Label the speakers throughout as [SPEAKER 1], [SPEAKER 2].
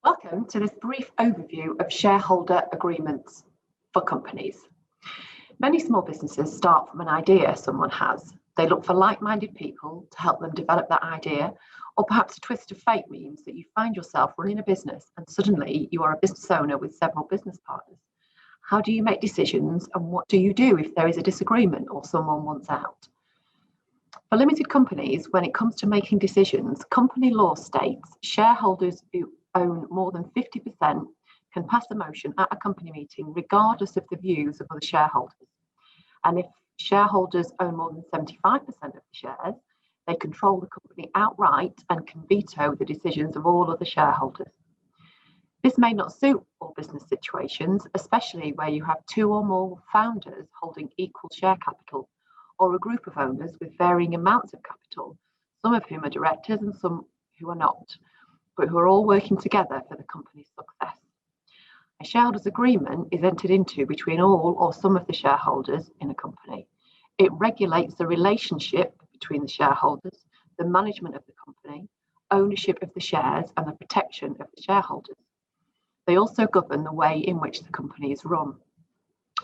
[SPEAKER 1] Welcome to this brief overview of shareholder agreements for companies. Many small businesses start from an idea someone has. They look for like-minded people to help them develop that idea, or perhaps a twist of fate means that you find yourself running a business and suddenly you are a business owner with several business partners. How do you make decisions, and what do you do if there is a disagreement or someone wants out? For limited companies, when it comes to making decisions, company law states shareholders who own more than 50% can pass a motion at a company meeting regardless of the views of other shareholders. And if shareholders own more than 75% of the shares, they control the company outright and can veto the decisions of all other shareholders. This may not suit all business situations, especially where you have two or more founders holding equal share capital, or a group of owners with varying amounts of capital, some of whom are directors and some who are not, but who are all working together for the company's success. A shareholders agreement is entered into between all or some of the shareholders in a company. It regulates the relationship between the shareholders, the management of the company, ownership of the shares, and the protection of the shareholders. They also govern the way in which the company is run.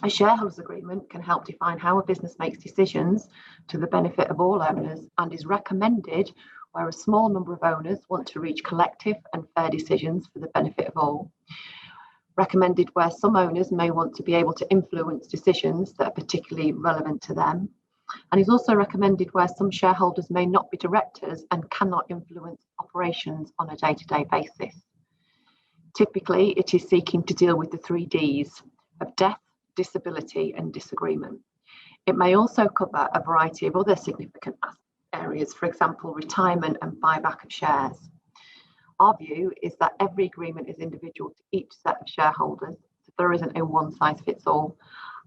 [SPEAKER 1] A shareholders agreement can help define how a business makes decisions to the benefit of all owners and is recommended where a small number of owners want to reach collective and fair decisions for the benefit of all. Recommended where some owners may want to be able to influence decisions that are particularly relevant to them. And is also recommended where some shareholders may not be directors and cannot influence operations on a day-to-day basis. Typically, it is seeking to deal with the 3 Ds of death, disability, and disagreement. It may also cover a variety of other significant areas, for example, retirement and buyback of shares. Our view is that every agreement is individual to each set of shareholders, so there isn't a one-size-fits-all,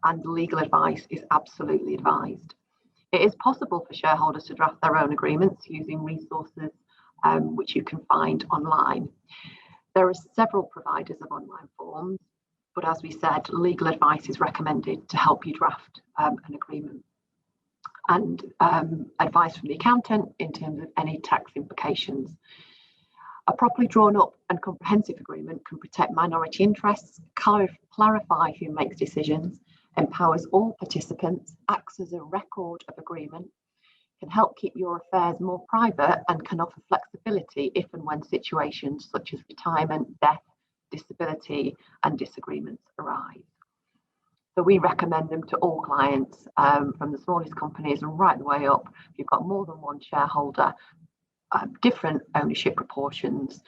[SPEAKER 1] and legal advice is absolutely advised. It is possible for shareholders to draft their own agreements using resources which you can find online. There are several providers of online forms, but as we said, legal advice is recommended to help you draft an agreement, and advice from the accountant in terms of any tax implications. A properly drawn up and comprehensive agreement can protect minority interests, clarify who makes decisions, empowers all participants, acts as a record of agreement, can help keep your affairs more private, and can offer flexibility if and when situations such as retirement, death, disability, and disagreements arise. So we recommend them to all clients, from the smallest companies and right the way up. If you've got more than one shareholder, different ownership proportions,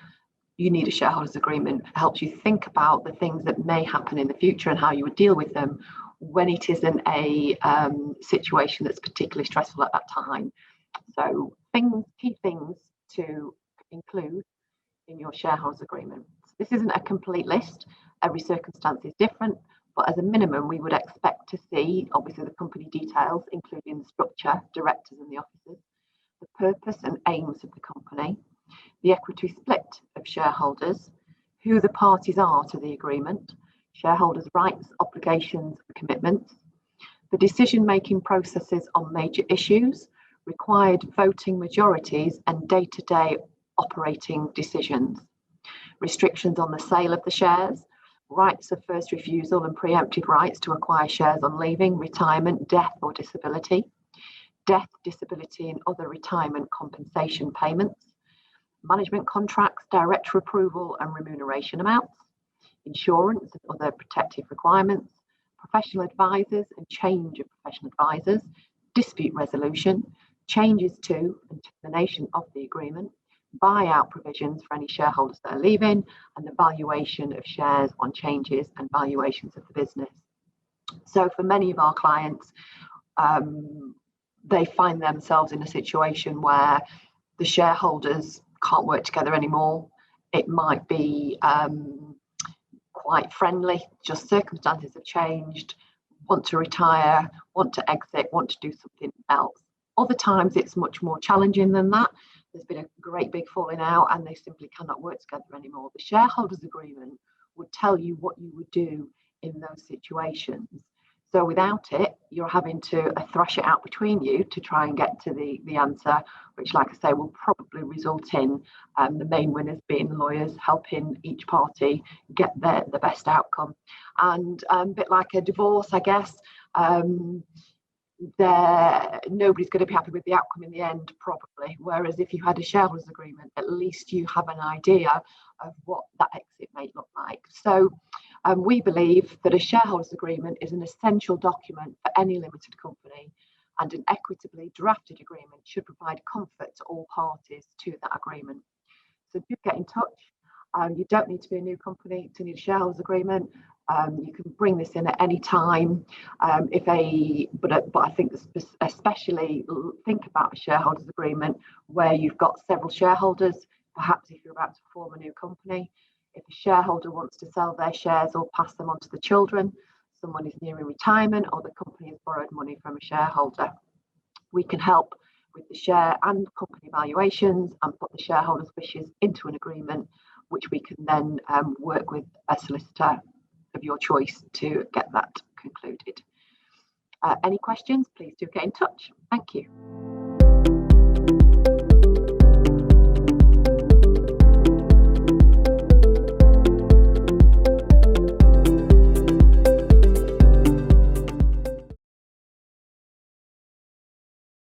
[SPEAKER 1] you need a shareholders agreement. It helps you think about the things that may happen in the future and how you would deal with them when it isn't a situation that's particularly stressful at that time. So key things to include in your shareholders agreement. This isn't a complete list. Every circumstance is different, but as a minimum, we would expect to see, obviously, the company details, including the structure, directors and the officers, the purpose and aims of the company, the equity split of shareholders, who the parties are to the agreement, shareholders' rights, obligations, and commitments, the decision-making processes on major issues, required voting majorities, and day-to-day operating decisions, restrictions on the sale of the shares, rights of first refusal and preemptive rights to acquire shares on leaving, retirement, death or disability, death, disability and other retirement compensation payments, management contracts, director approval and remuneration amounts, insurance and other protective requirements, professional advisors and change of professional advisors, dispute resolution, changes to and termination of the agreement, buyout provisions for any shareholders that are leaving, and the valuation of shares on changes and valuations of the business. So for many of our clients, they find themselves in a situation where the shareholders can't work together anymore. It might be quite friendly, just circumstances have changed, want to retire, want to exit, want to do something else. Other times it's much more challenging than that. There's been a great big falling out and they simply cannot work together anymore. The shareholders agreement would tell you what you would do in those situations. So without it, you're having to thrash it out between you to try and get to the answer, which, like I say, will probably result in the main winners being the lawyers, helping each party get the best outcome. And a bit like a divorce, I guess, nobody's going to be happy with the outcome in the end, probably. Whereas if you had a shareholders agreement, at least you have an idea of what that exit may look like. So we believe that a shareholders agreement is an essential document for any limited company, and an equitably drafted agreement should provide comfort to all parties to that agreement. So do get in touch. You don't need to be a new company to need a shareholders agreement. You can bring this in at any time. But I think especially think about a shareholders agreement where you've got several shareholders. Perhaps if you're about to form a new company, if a shareholder wants to sell their shares or pass them on to the children, someone is nearing retirement, or the company has borrowed money from a shareholder, we can help with the share and company valuations and put the shareholders' wishes into an agreement, which we can then work with a solicitor of your choice to get that concluded. Any questions, please do get in touch. Thank you.